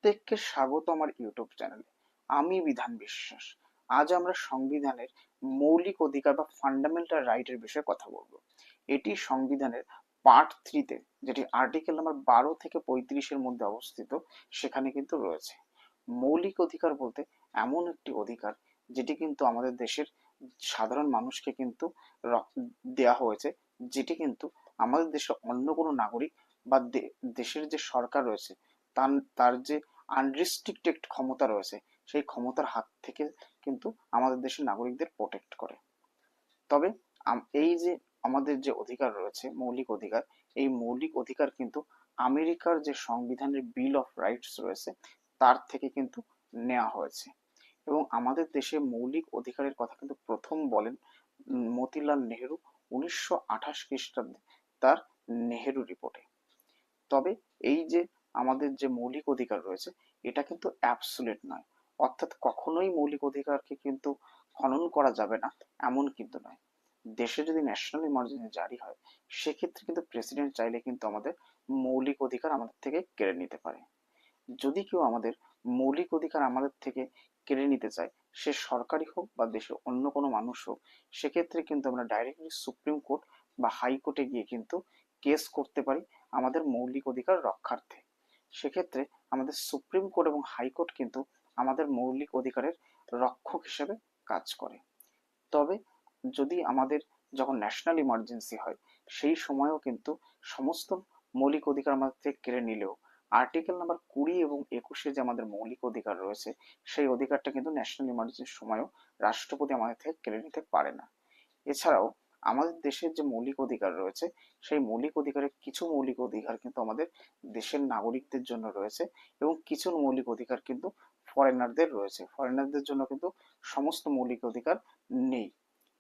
প্রত্যেককে স্বাগত আমার ইউটিউব চ্যানেলে। আমি বিধান বিশ্বাস। আজ আমরা সংবিধানের মৌলিক অধিকার বা ফান্ডামেন্টাল রাইটের বিষয়ে কথা বলবো। এটি সংবিধানের পার্ট থ্রিতে, যেটি আর্টিকেল নাম্বার 12 থেকে 35-এর মধ্যে অবস্থিত, সেখানে কিন্তু রয়েছে। মৌলিক অধিকার বলতে এমন একটি অধিকার যেটি কিন্তু আমাদের দেশের সাধারণ মানুষকে কিন্তু দেয়া হয়েছে, যেটি কিন্তু আমাদের দেশের অন্য কোনো নাগরিক বা দেশের যে সরকার রয়েছে তার তার যে আনরিস্ট্রিক্টেড ক্ষমতা রয়েছে, সেই ক্ষমতার হাত থেকে কিন্তু আমাদের দেশের নাগরিকদের প্রোটেক্ট করে। তবে এই যে আমাদের যে অধিকার রয়েছে, মৌলিক অধিকার, এই মৌলিক অধিকার কিন্তু আমেরিকার যে সংবিধানের বিল অফ রাইটস রয়েছে তার থেকে কিন্তু নেওয়া হয়েছে। এবং আমাদের দেশে মৌলিক অধিকারের কথা কিন্তু প্রথম বলেন মতিলাল নেহেরু 1928 খ্রিস্টাব্দে তার নেহেরু রিপোর্টে। তবে এই যে আমাদের যে মৌলিক অধিকার রয়েছে, এটা কিন্তু অ্যাবসলিউট নয়। অর্থাৎ কখনোই মৌলিক অধিকারকে কিন্তু খনন করা যাবে না, এমন কিন্তু নয়। দেশে যদি ন্যাশনাল ইমার্জেন্সি জারি হয়, সেক্ষেত্রে কিন্তু প্রেসিডেন্ট চাইলে কিন্তু আমাদের মৌলিক অধিকার আমাদের থেকে কেড়ে নিতে পারে। যদি কেউ আমাদের মৌলিক অধিকার আমাদের থেকে কেড়ে নিতে চায়, সে সরকারি হোক বা দেশের অন্য কোনো মানুষ হোক, সেক্ষেত্রে কিন্তু আমরা ডাইরেক্টলি সুপ্রিম কোর্ট বা হাইকোর্টে গিয়ে কিন্তু কেস করতে পারি আমাদের মৌলিক অধিকার রক্ষার্থে। সেক্ষেত্রে আমাদের সুপ্রিম কোর্ট এবং হাইকোর্ট কিন্তু আমাদের মৌলিক অধিকারের রক্ষক হিসেবে কাজ করে। তবে যদি আমাদের যখন ন্যাশনাল ইমার্জেন্সি হয়, সেই সময়ও কিন্তু সমস্ত মৌলিক অধিকার আমাদের থেকে কেড়ে নিলেও আর্টিকেল নাম্বার 20 এবং 21-এ যে আমাদের মৌলিক অধিকার রয়েছে, সেই অধিকারটা কিন্তু ন্যাশনাল ইমার্জেন্সির সময়ও রাষ্ট্রপতি আমাদের থেকে কেড়ে নিতে পারে না। এছাড়াও আমাদের দেশের যে মৌলিক অধিকার রয়েছে, সেই মৌলিক অধিকারের কিছু মৌলিক অধিকার কিন্তু আমাদের দেশের নাগরিকদের জন্য রয়েছে, এবং কিছু মৌলিক অধিকার কিন্তু ফরেনারদের রয়েছে। ফরেনারদের জন্য কিন্তু সমস্ত মৌলিক অধিকার নেই।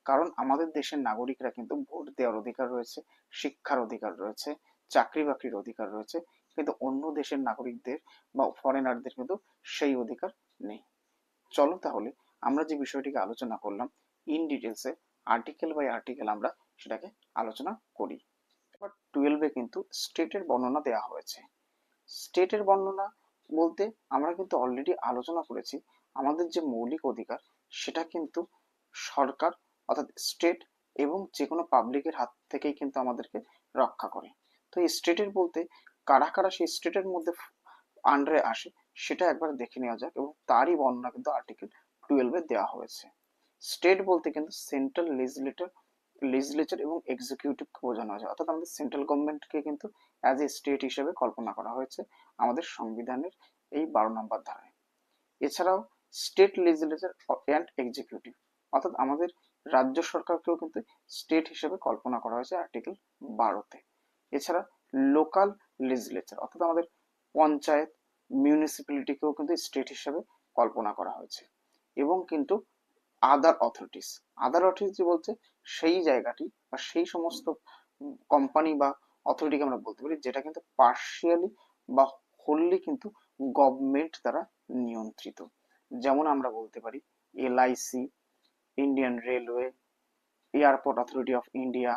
কারণ আমাদের দেশের নাগরিকরা কিন্তু ভোট দেওয়ার অধিকার রয়েছে, শিক্ষার অধিকার রয়েছে, চাকরি বাকরির অধিকার রয়েছে, কিন্তু অন্য দেশের নাগরিকদের বা ফরেনারদের কিন্তু সেই অধিকার নেই। চলো তাহলে আমরা যে বিষয়টিকে আলোচনা করলাম ইন ডিটেলসে, আর্টিকেল বাই আর্টিকেল আমরা সেটাকে আলোচনা করি। এবার 12-এ কিন্তু স্টেটের বর্ণনা দেওয়া হয়েছে। স্টেটের বর্ণনা বলতে আমরা কিন্তু অলরেডি আলোচনা করেছি, আমাদের যে মৌলিক অধিকার সেটা কিন্তু সরকার অর্থাৎ স্টেট এবং যে কোনো পাবলিকের হাত থেকেই কিন্তু আমাদেরকে রক্ষা করে। তো এই স্টেটের বলতে কারা কারা সেই স্টেটের মধ্যে আন্ডারে আসে, সেটা একবার দেখে নেওয়া যাক, এবং তারই বর্ণনা কিন্তু আর্টিকেল 12-এ দেওয়া হয়েছে। স্টেট বলতে কিন্তু সেন্ট্রাল লেজিসলেচার এবং এক্সিকিউটিভকে বোঝানো হয়েছে, অর্থাৎ আমাদের সেন্ট্রাল গভর্নমেন্টকে কিন্তু অ্যাজ এ স্টেট হিসেবে কল্পনা করা হয়েছে আমাদের সংবিধানের এই 12 নম্বর ধারায়। এছাড়াও স্টেট লেজিসলেচার অ্যান্ড এক্সিকিউটিভ, অর্থাৎ আমাদের রাজ্য সরকারকেও কিন্তু স্টেট হিসেবে কল্পনা করা হয়েছে আর্টিকেল 12-তে। এছাড়া লোকাল লেজিসলেচার, অর্থাৎ আমাদের পঞ্চায়েত, মিউনিসিপ্যালিটিকেও কিন্তু স্টেট হিসেবে কল্পনা করা হয়েছে। এবং কিন্তু আদার অথরিটিস বলতে সেই জায়গাটি বা সেই সমস্ত কোম্পানি বা অথরিটিকে আমরা বলতে পারি যেটা কিন্তু পার্শিয়ালি বা হোললি কিন্তু গভর্নমেন্ট দ্বারা নিয়ন্ত্রিত। যেমন আমরা বলতে পারি LIC, Indian railway, airport authority of India,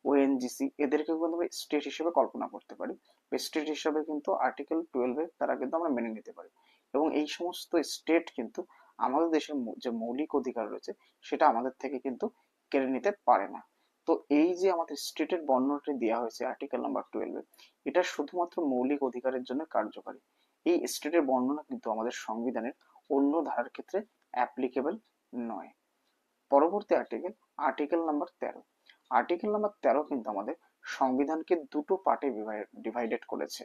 ONGC, এদেরকে কিন্তু আমরা স্টেট হিসেবে কল্পনা করতে পারি। স্টেট হিসেবে কিন্তু আর্টিকেল 12-এর দ্বারা কিন্তু আমরা মেনে নিতে পারি। এবং এই সমস্ত স্টেট কিন্তু আমাদের দেশের যে মৌলিক অধিকার রয়েছে সেটা আমাদের থেকে কিন্তু কেড়ে নিতে পারে না। তো এই যে আমাদের স্টেটের বর্ণনাটি দেওয়া হয়েছে আর্টিকেল নাম্বার 12-এ, এটা শুধুমাত্র মৌলিক অধিকারের জন্য কার্যকারী। এই স্টেটের বর্ণনা কিন্তু আমাদের সংবিধানের অন্য ধারার ক্ষেত্রে অ্যাপ্লিকেবল নয়। পরবর্তী article, article number 13। Article number 13 কিন্তু আমাদের সংবিধানকে দুটো পার্টে ডিভাইডেড করেছে।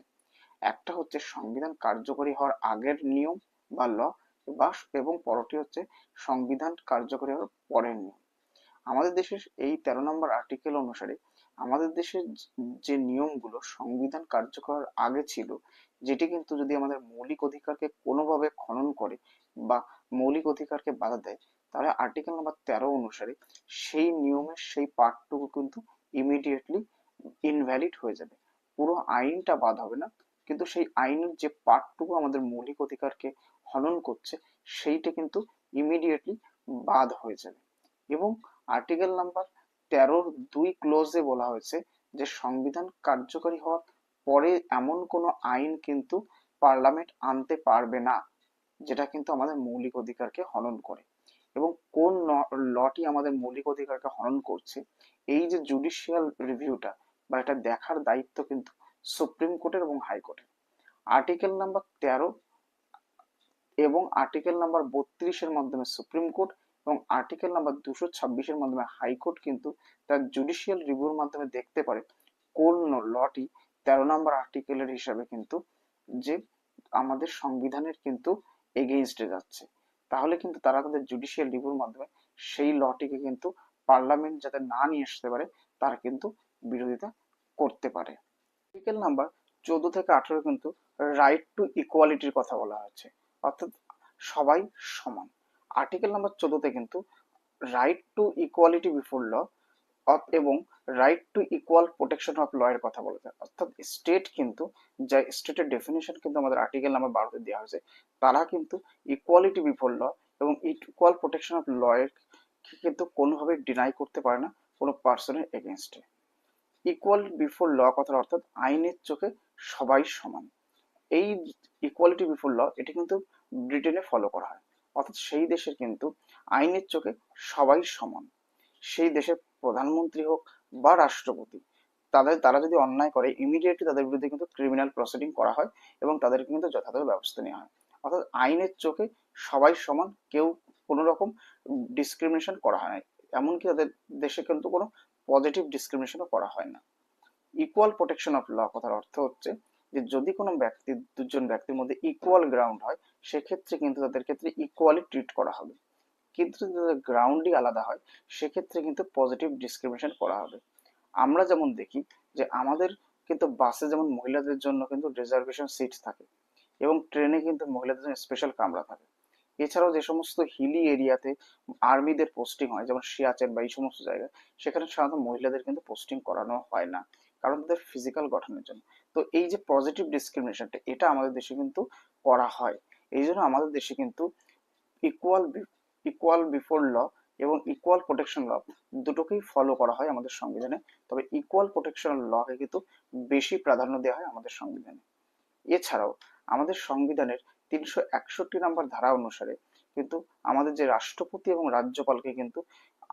একটা হচ্ছে সংবিধান কার্যকরী হওয়ার আগের নিয়ম বা ল, বা এবং পরটি হচ্ছে সংবিধান কার্যকরী হওয়ার পরের নিয়ম। আমাদের দেশের এই 13 নম্বর আর্টিকেল অনুসারে আমাদের দেশের যে নিয়মগুলো সংবিধান কার্যকর আগে ছিল, যেটি কিন্তু যদি আমাদের মৌলিক অধিকারকে কোনোভাবে খনন করে বা মৌলিক অধিকারকে বাধা দেয়, তাহলে আর্টিকেল নাম্বার 13 অনুসারে সেই নিয়মের সেই পার্টটুকু কিন্তু ইমিডিয়েটলি ইনভ্যালিড হয়ে যাবে। পুরো আইনটা বাদ হবে না, কিন্তু সেই আইনের যে পার্টটুকু আমাদের মৌলিক অধিকারকে হনন করছে সেইটা কিন্তু ইমিডিয়েটলি বাদ হয়ে যাবে। এবং আর্টিকেল নাম্বার 13-র 2 ক্লোজে বলা হয়েছে যে সংবিধান কার্যকরী হওয়ার পরে এমন কোনো আইন কিন্তু পার্লামেন্ট আনতে পারবে না, যেটা কিন্তু আমাদের মৌলিক অধিকারকে হনন করে। এবং কোন লটি আমাদের মৌলিক অধিকারকে হনন করছে, এই যে জুডিশিয়াল রিভিউটা বা এটা দেখার দায়িত্ব কিন্তু সুপ্রিম কোর্টের এবং হাইকোর্টের। আর্টিকেল নাম্বার 13 এবং আর্টিকেল নাম্বার 32-এর মাধ্যমে সুপ্রিম কোর্ট এবং আর্টিকেল নাম্বার 226-এর মাধ্যমে হাইকোর্ট কিন্তু তার জুডিশিয়াল রিভিউর মাধ্যমে দেখতে পারে কোন লটি 13 নম্বর আর্টিকেলের হিসাবে কিন্তু যে আমাদের সংবিধানের কিন্তু এগেইনস্টে যাচ্ছে। তাহলে কিন্তু তারা তাদের জুডিশিয়াল রিভিউর মাধ্যমে সেই লটিকে কিন্তু পার্লামেন্ট যাতে না নিয়ে আসতে পারে তার কিন্তু বিরোধিতা করতে পারে। আর্টিকেল নাম্বার 14 থেকে 18 কিন্তু রাইট টু ইকুয়ালিটির কথা বলা হয়েছে, অর্থাৎ সবাই সমান। আর্টিকেল নাম্বার 14 কিন্তু right to equality before law এবং right to equal protection of law এর কথা বলেছে। অর্থাৎ স্টেট কিন্তু, যা স্টেটের ডেফিনেশন কিন্তু আমাদের আর্টিকেল নাম্বার 12-তে দেওয়া হয়েছে, তারা কিন্তু ইকুয়ালিটি বিফোর ল এবং ইকুয়াল প্রোটেকশন অফ ল এর কিন্তু কোনোভাবে ডিনাই করতে পারে না কোনো পার্সনের এগেনস্টে। ইকুয়াল বিফোর ল কথার অর্থাৎ আইনের চোখে সবাই সমান। এই ইকুয়ালিটি বিফোর ল এটি কিন্তু ব্রিটেনে ফলো করা হয়, অর্থাৎ সেই দেশের কিন্তু আইনের চোখে সবাই সমান। সেই দেশের প্রধানমন্ত্রী হোক বা রাষ্ট্রপতি, তারা যদি অন্যায় করে ইমিডিয়েটলি তাদের বিরুদ্ধে কিন্তু ক্রিমিনাল প্রসিডিং করা হয় এবং তাদেরকে কিন্তু যথাযথ ব্যবস্থা নেওয়া হয়। অর্থাৎ আইনের চোখে সবাই সমান, কেউ কোনো রকম ডিসক্রিমিনেশন করা হয় না, এমনকি তাদের দেশে কিন্তু কোনো পজিটিভ ডিসক্রিমিনেশনও করা হয় না। ইকুয়াল প্রোটেকশন অফ ল কথার অর্থ হচ্ছে যে যদি কোনো ব্যক্তি, দুজন ব্যক্তির মধ্যে ইকুয়াল গ্রাউন্ড হয়, সেক্ষেত্রে কিন্তু তাদের ক্ষেত্রে ইকুয়ালি ট্রিট করা হবে। কিন্তু যদি তাদের গ্রাউন্ডই আলাদা হয়, সেক্ষেত্রে কিন্তু পজিটিভ ডিসক্রিমিনেশন করা হবে। আমরা যেমন দেখি যে আমাদের কিন্তু বাসে যেমন মহিলাদের জন্য কিন্তু রিজার্ভেশন সিট থাকে এবং ট্রেনে কিন্তু মহিলাদের জন্য স্পেশাল কামরা থাকে। এছাড়াও যে সমস্ত হিলি এরিয়াতে আর্মিদের পোস্টিং হয়, যেমন সিয়াচেন বা এই সমস্ত জায়গায়, সেখানে সাধারণত মহিলাদের কিন্তু পোস্টিং করানো হয় না, কারণ তাদের ফিজিক্যাল গঠনের জন্য। তো এই যে পজিটিভ ডিসক্রিমিনেশনটা, এটা আমাদের দেশে কিন্তু করা হয়। এই জন্য আমাদের দেশে কিন্তু ইকুয়াল ইকুয়াল বিফোর ল এবং ইকুয়াল প্রোটেকশন ল দুটোকেই ফলো করা হয় আমাদের সংবিধানে। তবে ইকুয়াল প্রোটেকশন লকে কিন্তু বেশি প্রাধান্য দেওয়া হয় আমাদের সংবিধানে। এছাড়াও আমাদের সংবিধানের 361 নম্বর ধারা অনুসারে কিন্তু আমাদের যে রাষ্ট্রপতি এবং রাজ্যপালকে কিন্তু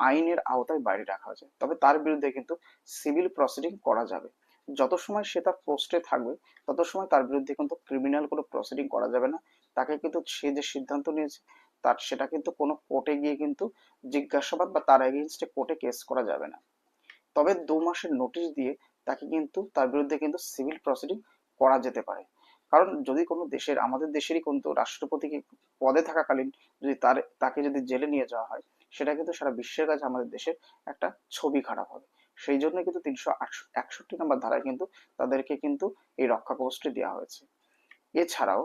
আইনের আওতায় বাইরে রাখা হয়েছে, তবে তার বিরুদ্ধে কিন্তু সিভিল প্রসিডিং করা যাবে। যত সময় সে তার পোস্টে থাকবে তত সময় তার বিরুদ্ধে কিন্তু ক্রিমিনাল কোনো প্রসিডিং করা যাবে না। তাকে কিন্তু সে যে সিদ্ধান্ত নিয়েছে তার সেটা কিন্তু কোনো কোর্টে গিয়ে কিন্তু জিজ্ঞাসাবাদ বা তার এগেইনস্টে কোর্টে কেস করা যাবে না। তবে 2 মাসের নোটিশ দিয়ে তাকে কিন্তু তার বিরুদ্ধে কিন্তু সিভিল প্রসিডিং করা যেতে পারে। কারণ যদি কোনো দেশের, আমাদের দেশেরই কিন্তু রাষ্ট্রপতিকে পদে থাকাকালীন যদি তাকে যদি জেলে নিয়ে যাওয়া হয়, সেটা কিন্তু সারা বিশ্বের কাছে আমাদের দেশের একটা ছবি খারাপ হবে। সেই জন্য কিন্তু 361 নম্বর ধারায় কিন্তু তাদেরকে কিন্তু এই রক্ষা কবচটি দেওয়া হয়েছে। এছাড়াও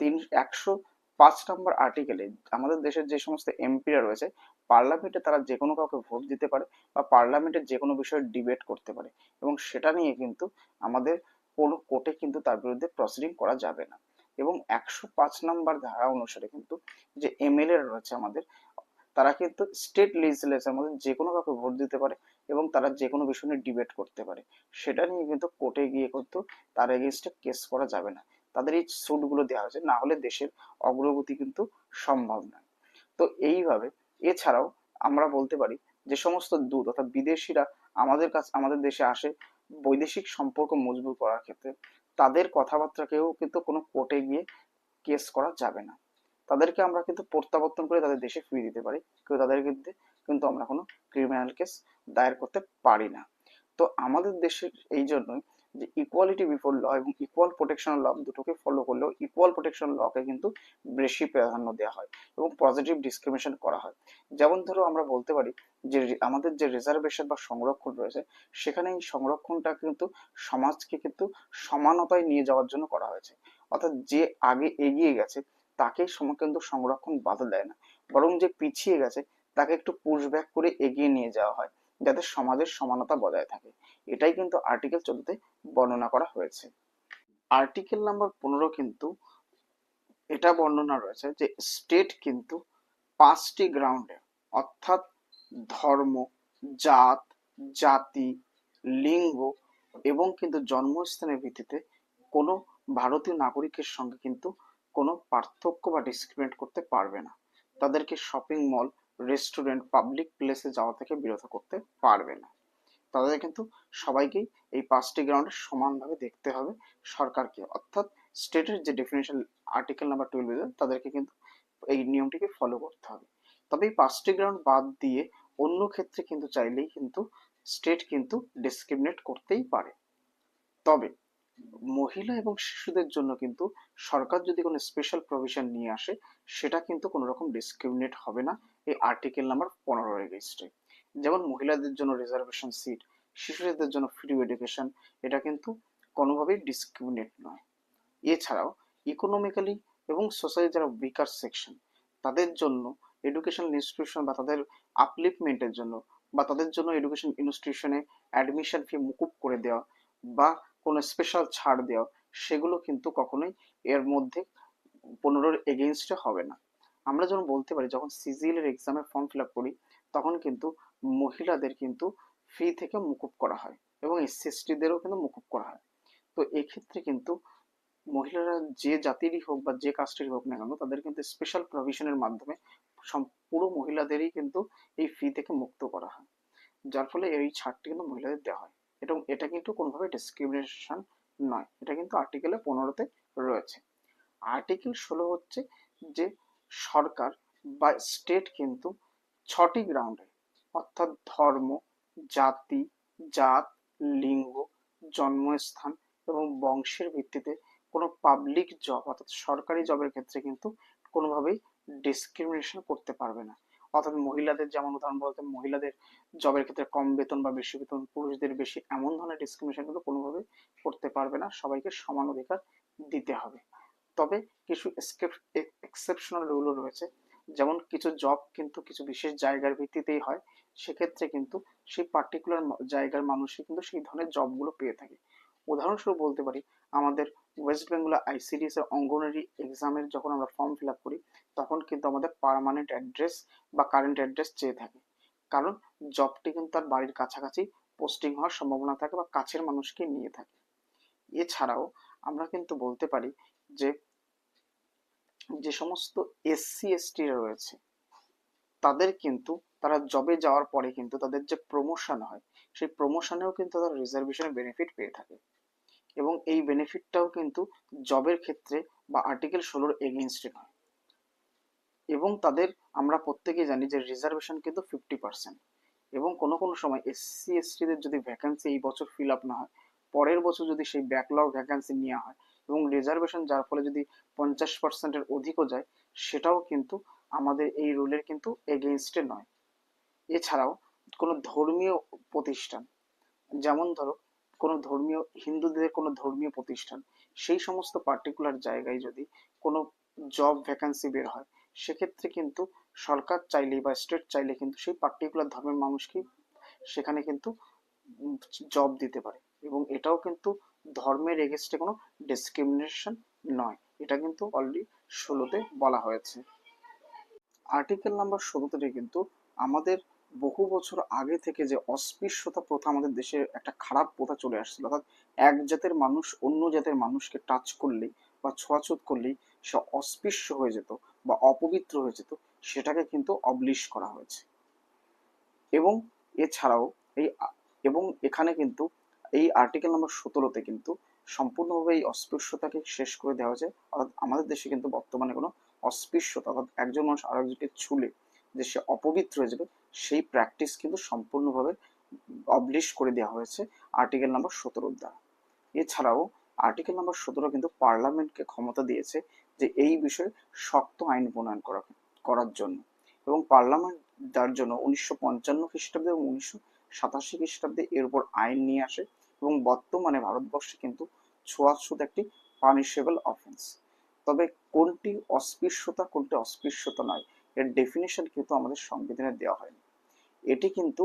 105 নম্বর আর্টিকেলে আমাদের দেশের যে সমস্ত এমপিরা রয়েছে, পার্লামেন্টে তারা যে কোনো কাউকে ভোট দিতে পারে বা পার্লামেন্টে যে কোনো বিষয়ে ডিবেট করতে পারে, এবং সেটা নিয়ে কিন্তু আমাদের কোনো কোর্টে কিন্তু তার বিরুদ্ধে প্রসিডিং করা যাবে না। এবং 105 নম্বর ধারা অনুসারে কিন্তু যে এমএলএ রয়েছে আমাদের, তারা কিন্তু স্টেট লেজিসলেচার মধ্যে যে কোনো কাউকে ভোট দিতে পারে এবং তারা যে কোনো বিষয় নিয়ে ডিবেট করতে পারে। সেটা নিয়ে কিন্তু কোর্টে গিয়ে কিন্তু তার এগেইনস্টে কেস করা যাবে না। তাদের এই সুটগুলো দেওয়া হয়েছে, না হলে দেশের অগ্রগতি কিন্তু সম্ভব নয়। তো এইভাবে, এছাড়াও আমরা বলতে পারি যে সমস্ত দূত অর্থাৎ বিদেশিরা আমাদের দেশে আসে বৈদেশিক সম্পর্ক মজবুত করার ক্ষেত্রে, তাদের কথাবার্তাকেও কিন্তু কোনো কোর্টে গিয়ে কেস করা যাবে না। তাদেরকে আমরা কিন্তু প্রত্যাবর্তন করে তাদের দেশে ফিরিয়ে দিতে পারি, কিন্তু তাদের বিরুদ্ধে কিন্তু আমরা কোনো ক্রিমিনাল কেস দায়ের করতে পারি না। তো আমাদের দেশের এই জন্যই যে ইকুয়ালিটি বিফোর ল এবং ইকুয়াল প্রোটেকশন ল দুটোকে ফলো করলেও ইকুয়াল প্রোটেকশন লকে কিন্তু বেশি প্রাধান্য দেওয়া হয় এবং পজিটিভ ডিসক্রিমিনেশন করা হয়। যেমন ধরো আমরা বলতে পারি যে আমাদের যে রিজার্ভেশন বা সংরক্ষণ রয়েছে, সেখানে এই সংরক্ষণটা কিন্তু সমাজকে কিন্তু সমানতায় নিয়ে যাওয়ার জন্য করা হয়েছে। অর্থাৎ যে আগে এগিয়ে গেছে তাকে কিন্তু সংরক্ষণ বাধা দেয় না, বরং যে পিছিয়ে গেছে তাকে একটু পুশ ব্যাক করে এগিয়ে নিয়ে যাওয়া হয়, যাতে সমাজের সমানতা বজায় থাকে। এটাই কিন্তু আর্টিকেল 14-তে বর্ণনা করা হয়েছে। আর্টিকেল নাম্বার 15 কিন্তু এটা বর্ণনা রয়েছে যে স্টেট কিন্তু 5টি গ্রাউন্ডে, অর্থাৎ ধর্ম, জাত, জাতি, লিঙ্গ এবং কিন্তু জন্মস্থানের ভিত্তিতে কোনো ভারতীয় নাগরিকের সঙ্গে কিন্তু কোনো পার্থক্য বা ডিসক্রিমিনেট করতে পারবে না। তাদেরকে শপিং মল, রেস্টুরেন্ট, পাবলিক প্লেসে যাওয়া থেকে বিরত করতে পারবে না। তাদের কিন্তু সবাইকেই এই 5টি গ্রাউন্ডে সমানভাবে দেখতে হবে সরকারকে, অর্থাৎ স্টেটের যে ডেফিনেশন আর্টিকেল নাম্বার 12 তাদেরকে কিন্তু এই নিয়মটিকে ফলো করতে হবে। তবে এই 5টি গ্রাউন্ড বাদ দিয়ে অন্য ক্ষেত্রে কিন্তু চাইলেই কিন্তু স্টেট কিন্তু ডিসক্রিমিনেট করতেই পারে। তবে মহিলা এবং শিশুদের জন্য কিন্তু সরকার যদি কোনো স্পেশাল প্রভিশন নিয়ে আসে, সেটা কিন্তু কোনো রকম ডিসক্রিমিনেট হবে না এই আর্টিকেল নাম্বার 15 এগেইনস্টে। যেমন মহিলাদের জন্য রিজার্ভেশন সিট, শিশুদের জন্য ফ্রি এডুকেশন, এটা কিন্তু কোনোভাবেই ডিসক্রিমিনেট নয়। এছাড়াও ইকোনমিক্যালি এবং সোসাইটি যারা উইকার সেকশন, তাদের জন্য এডুকেশনাল ইনস্টিটিউশন বা তাদের আপলিফমেন্টের জন্য বা তাদের জন্য এডুকেশন ইনস্টিটিউশনে অ্যাডমিশন ফি মুকুব করে দেওয়া বা কোনো স্পেশাল ছাড় দেওয়া, সেগুলো কিন্তু কখনোই এর মধ্যে 15 এগেইনস্টে হবে না। আমরা যেমন বলতে পারি যখন সিজিএল এর এক্সামের ফর্ম ফিল আপ করি, তখন কিন্তু মহিলাদের কিন্তু ফি থেকে মুকুব করা হয় এবং এসসি এসটিদেরও কিন্তু মুকুব করা হয়। তো এক্ষেত্রে কিন্তু মহিলারা যে জাতিরই হোক বা যে কাস্টেরই হোক না কেন, তাদের কিন্তু স্পেশাল প্রভিশনের মাধ্যমে পুরো মহিলাদেরই কিন্তু এই ফি থেকে মুক্ত করা হয়, যার ফলে এই ছাড়টি কিন্তু মহিলাদের দেওয়া হয়। এবং এটা কিন্তু কোনোভাবে ডিসক্রিমিনেশন নয়, এটা কিন্তু আর্টিকেলে 15-তে রয়েছে। আর্টিকেল 16 হচ্ছে যে সরকার বা স্টেট কিন্তু 6টি গ্রাউন্ডে, অর্থাৎ ধর্ম, জাতি, জাত, লিঙ্গ, জন্মস্থান এবং বংশের ভিত্তিতে কোনো পাবলিক জব অর্থাৎ সরকারি জবের ক্ষেত্রে কিন্তু কোনোভাবেই ডিসক্রিমিনেশন করতে পারবে না। অর্থাৎ মহিলাদের, যেমন উদাহরণ বলতে মহিলাদের জবের ক্ষেত্রে কম বেতন বা বেশি বেতন, পুরুষদের বেশি, এমন ধরনের ডিসক্রিমিনেশন কিন্তু কোনোভাবে করতে পারবে না। সবাইকে সমান অধিকার দিতে হবে। তবে কিছু এক্সেপশনাল রুলও রয়েছে, যেমন কিছু জব কিন্তু কিছু বিশেষ জায়গার ভিত্তিতেই হয়, সেক্ষেত্রে কিন্তু সেই পার্টিকুলার জায়গার মানুষই কিন্তু সেই ধরনের জবগুলো পেয়ে থাকে। উদাহরণস্বরূপ বলতে পারি, আমাদের ওয়েস্ট বেঙ্গল আইসিডিএস এর অঙ্গনারী এক্সামের যখন আমরা ফর্ম ফিল আপ করি, তখন কিন্তু আমাদের পার্মানেন্ট অ্যাড্রেস বা কারেন্ট অ্যাড্রেস চেয়ে থাকে, কারণ জবটি কিন্তু তার বাড়ির কাছাকাছি পোস্টিং হওয়ার সম্ভাবনা থাকে বা কাছের মানুষকে নিয়ে থাকে। এছাড়াও আমরা কিন্তু বলতে পারি যে যে সমস্ত এসসি এসটিরা রয়েছে, তাদের কিন্তু তারা জবে যাওয়ার পরে কিন্তু তাদের যে প্রমোশন হয়, সেই প্রমোশনেও কিন্তু তারা রিজার্ভেশনের বেনিফিট পেয়ে থাকে এবং এই বেনিফিটটাও কিন্তু জবের ক্ষেত্রে বা আর্টিকেল 16 এগেইনস্টে নয়। এবং তাদের আমরা প্রত্যেকেই জানি যে রিজার্ভেশন কিন্তু 50%, এবং কোনো কোনো সময় এসসি এসটিদের যদি ভ্যাকান্সি এই বছর ফিল আপ না হয়, পরের বছর যদি সেই ব্যাকলগ ভ্যাকান্সি নেওয়া হয় এবং রিজার্ভেশন যার ফলে যদি 50%-এর অধিকও যায়, সেটাও কিন্তু আমাদের এই রুলের কিন্তু এগেইনস্টে নয়। এছাড়াও কোনো ধর্মীয় প্রতিষ্ঠান, যেমন ধরো কোনো ধর্মীয়, হিন্দুদের কোনো ধর্মীয় প্রতিষ্ঠান, সেই সমস্ত পার্টিকুলার জায়গায় যদি কোনো জব ভ্যাকান্সি বের হয়, সেক্ষেত্রে কিন্তু সরকার চাইলেই বা স্টেট চাইলে কিন্তু সেই পার্টিকুলার ধর্মের মানুষকে সেখানে কিন্তু জব দিতে পারে, এবং এটাও কিন্তু ধর্মের এগেনস্টে কোনো ডিসক্রিমিনেশন নয়। এটা কিন্তু অলরেডি 16-তে বলা হয়েছে। আর্টিকেল নাম্বার 17 কিন্তু আমাদের বহু বছর আগে থেকে যে অস্পৃশ্যতা প্রথা আমাদের দেশে একটা খারাপ প্রথা চলে আসছিল, অর্থাৎ এক জাতের মানুষ অন্য জাতের মানুষকে টাচ করলেই বা ছোঁয়াছুত করলেই সে অস্পৃশ্য হয়ে যেত বা অপবিত্র হয়ে যেত, সেটাকে কিন্তু অবলিশ করা হয়েছে। এবং এছাড়াও এই এবং এখানে কিন্তু এই আর্টিকেল নাম্বার 17-তে কিন্তু সম্পূর্ণভাবে এই অস্পৃশ্যতাকে শেষ করে দেওয়া হয়েছে। অর্থাৎ আমাদের দেশে কিন্তু বর্তমানে কোনো অস্পৃশ্যতা, অর্থাৎ একজন মানুষ আরেকজনকে ছুলে যে সে অপবিত্র হয়ে যাবে, সেই প্র্যাকটিস কিন্তু সম্পূর্ণভাবে অবলিশ করে দেওয়া হয়েছে আর্টিকেল নাম্বার 17 দ্বারা। এছাড়াও আর্টিকেল নাম্বার 17 কিন্তু পার্লামেন্টকে ক্ষমতা দিয়েছে যে এই বিষয়ে শক্ত আইন প্রণয়ন করার জন্য, এবং পার্লামেন্ট যার জন্য 1955 খ্রিস্টাব্দে এবং 1987 খ্রিস্টাব্দে এর উপর আইন নিয়ে আসে, এবং বর্তমানে ভারতবর্ষে কিন্তু ছোঁয়াছুত একটি পানিশেবল অফেন্স। তবে কোনটি অস্পৃশ্যতা কোনটি অস্পৃশ্যতা নয়, এর ডেফিনেশন কিন্তু আমাদের সংবিধানে দেওয়া হয়নি। এটি কিন্তু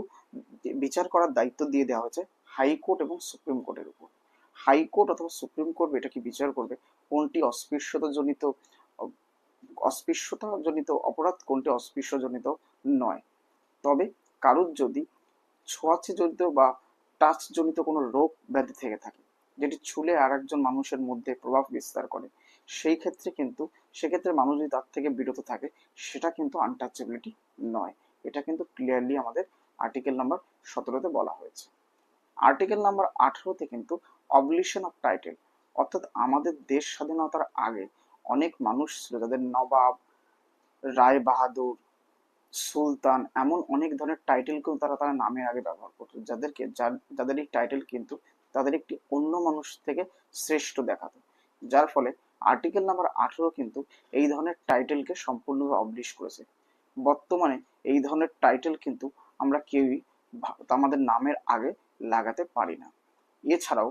বিচার করার দায়িত্ব দিয়ে দেওয়া হয়েছে হাইকোর্ট এবং সুপ্রিম কোর্টের উপর। হাইকোর্ট অথবা সুপ্রিম কোর্ট এটাকে বিচার করবে কোনটি অস্পৃশ্যতাজনিত অপরাধ, কোনটি অস্পৃশ্যজনিত নয়। তবে কারুর যদি ছোঁয়াচে জনিত বা টাচ জনিত কোনো রোগ ব্যাধি থেকে থাকে, যেটি ছুলে আর একজন মানুষের মধ্যে প্রভাব বিস্তার করে, সেক্ষেত্রে মানুষ যদি তার থেকে বিরত থাকে, সেটা কিন্তু আনটাচেবিলিটি নয়। এটা কিন্তু ক্লিয়ারলি আমাদের আর্টিকেল নাম্বার 17-তে বলা হয়েছে। আর্টিকেল নাম্বার 18-তে কিন্তু অবলিশন অফ টাইটেল, অর্থাৎ আমাদের দেশ স্বাধীনতার আগে অনেক মানুষ ছিল যাদের নবাব, রায় বাহাদুর, সুলতান, এমন অনেক ধরনের টাইটেল কিন্তু তারা নামের আগে ব্যবহার করতো, যাদের এই টাইটেল কিন্তু তাদের একটি অন্য মানুষ থেকে শ্রেষ্ঠ দেখাতো। যার ফলে আর্টিকেল নাম্বার 18 কিন্তু এই ধরনের টাইটেলকে সম্পূর্ণভাবে অবলিশ করেছে। বর্তমানে এই ধরনের টাইটেল কিন্তু আমরা কেউই আমাদের নামের আগে লাগাতে পারি না। এছাড়াও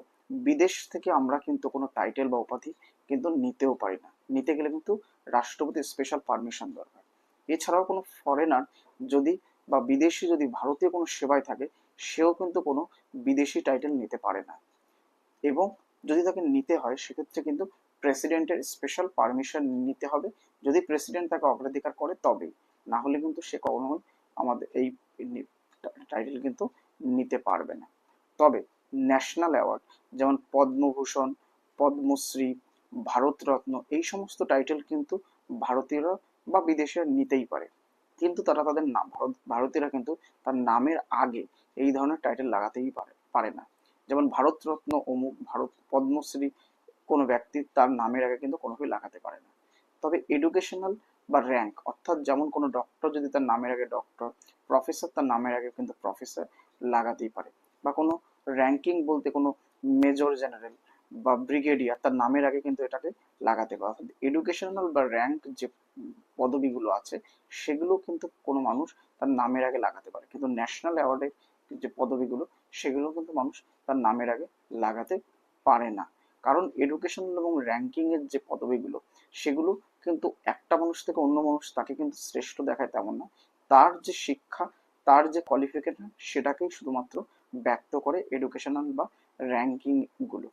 বিদেশ থেকে আমরা কিন্তু কোনো টাইটেল বা উপাধি কিন্তু নিতেও পারি না, নিতে গেলে কিন্তু রাষ্ট্রপতির স্পেশাল পারমিশন দরকার। এছাড়াও কোনো ফরেনার যদি বা বিদেশি যদি ভারতীয় কোনো সেবায় থাকে, সেও কিন্তু কোনো বিদেশি টাইটেল নিতে পারে না। এবং যদি তাকে নিতে হয়, সেক্ষেত্রে কিন্তু প্রেসিডেন্টের স্পেশাল পারমিশন নিতে হবে। যদি প্রেসিডেন্ট তাকে অগ্রাধিকার করে তবেই, না হলে কিন্তু সে কখনোই আমাদের এই টাইটেল কিন্তু নিতে পারবে না। তবে ন্যাশনাল অ্যাওয়ার্ড যেমন পদ্মভূষণ, পদ্মশ্রী, ভারতরত্ন, এই সমস্ত টাইটেল কিন্তু ভারতীয়রা বা বিদেশিরা নিতেই পারে, কিন্তু তারা তাদের নাম ভারতীয়রা কিন্তু তার নামের আগে এই ধরনের টাইটেল লাগাতেই পারে না। যেমন ভারতরত্ন অমুক, ভারত পদ্মশ্রী কোনো ব্যক্তি তার নামের আগে কিন্তু কোনোভাবেই লাগাতে পারে না। তবে এডুকেশনাল বা র্যাঙ্ক, অর্থাৎ যেমন কোনো ডক্টর যদি তার নামের আগে ডক্টর, প্রফেসর তার নামের আগে কিন্তু প্রফেসর লাগাতেই পারে, বা কোনো র্যাঙ্কিং বলতে কোনো মেজর জেনারেল বা ব্রিগেডিয়ার তার নামের আগে কিন্তু এটাকে লাগাতে পারে। অর্থাৎ এডুকেশনাল বা র্যাঙ্ক যে পদবিগুলো আছে, সেগুলো কিন্তু কোনো মানুষ তার নামের আগে লাগাতে পারে, কিন্তু ন্যাশনাল অ্যাওয়ার্ডের যে পদবিগুলো, সেগুলো কিন্তু মানুষ তার নামের আগে লাগাতে পারে না। কারণ এডুকেশনাল এবং র্যাঙ্কিং এর যে পদবিগুলো, সেগুলো কিন্তু একটা মানুষ থেকে অন্য মানুষ তাকে কিন্তু শ্রেষ্ঠ দেখায় তেমন না। তার যে শিক্ষা, তার যে কোয়ালিফিকেশন, সেটাকেই শুধুমাত্র ব্যক্ত করে এডুকেশনাল বা র্যাঙ্কিং গুলো।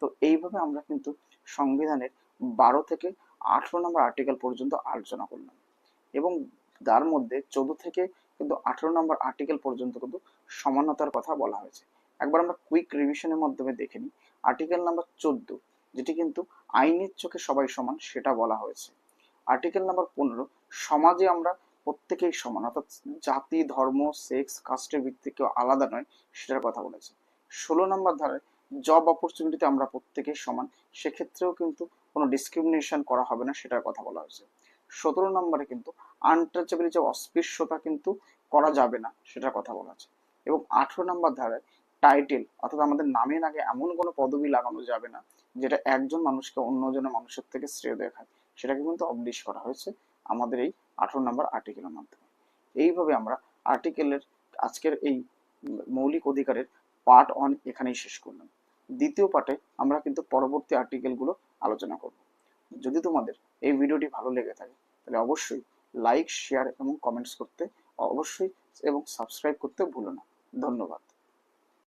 তো এইভাবে আমরা কিন্তু সংবিধানের 12 থেকে 18 নম্বর আর্টিকেল পর্যন্ত আলোচনা করলাম, এবং তার মধ্যে 14 থেকে কিন্তু 18 নম্বর আর্টিকেল পর্যন্ত কিন্তু সমানতার কথা বলা হয়েছে। একবার আমরা কুইক রিভিশনের মাধ্যমে দেখে নিই। আর্টিকেল নাম্বার 14, যেটি কিন্তু আইনের চোখে সবাই সমান, সেটা বলা হয়েছে। আর্টিকেল নাম্বার 15, সমাজে আমরা প্রত্যেকেই সমান, অর্থাৎ জাতি, ধর্ম, সেক্স, কাস্টের ভিত্তিতে কেউ আলাদা নয়, সেটার কথা বলেছে। 16 নম্বর ধারায় জব অপরচুনিটিতে আমরা প্রত্যেকেই সমান, সেক্ষেত্রেও কিন্তু কোনো ডিসক্রিমিনেশন করা হবে না, সেটার কথা বলা হয়েছে। 17 নম্বরে কিন্তু আনটাচেবিলিটি, যে অস্পৃশ্যতা কিন্তু করা যাবে না, সেটার কথা বলা আছে। এবং 18 নম্বর ধারায় টাইটেল, অর্থাৎ আমাদের নামের আগে এমন কোনো পদবি লাগানো যাবে না যেটা একজন মানুষকে অন্যজনের মানুষের থেকে শ্রেয় দেখায়, সেটাকে কিন্তু অবলিশ করা হয়েছে আমাদের এই 18 নম্বর আর্টিকেলের মাধ্যমে। এইভাবে আমরা আর্টিকেলের আজকের এই মৌলিক অধিকারের পার্ট 1 এখানেই শেষ করলাম। দ্বিতীয় পার্টে আমরা কিন্তু পরবর্তী আর্টিকেলগুলো আলোচনা করব। যদি তোমাদের এই ভিডিওটি ভালো লেগে থাকে, তাহলে অবশ্যই লাইক, শেয়ার এবং কমেন্টস করতে অবশ্যই এবং সাবস্ক্রাইব করতে ভুলো না। ধন্যবাদ।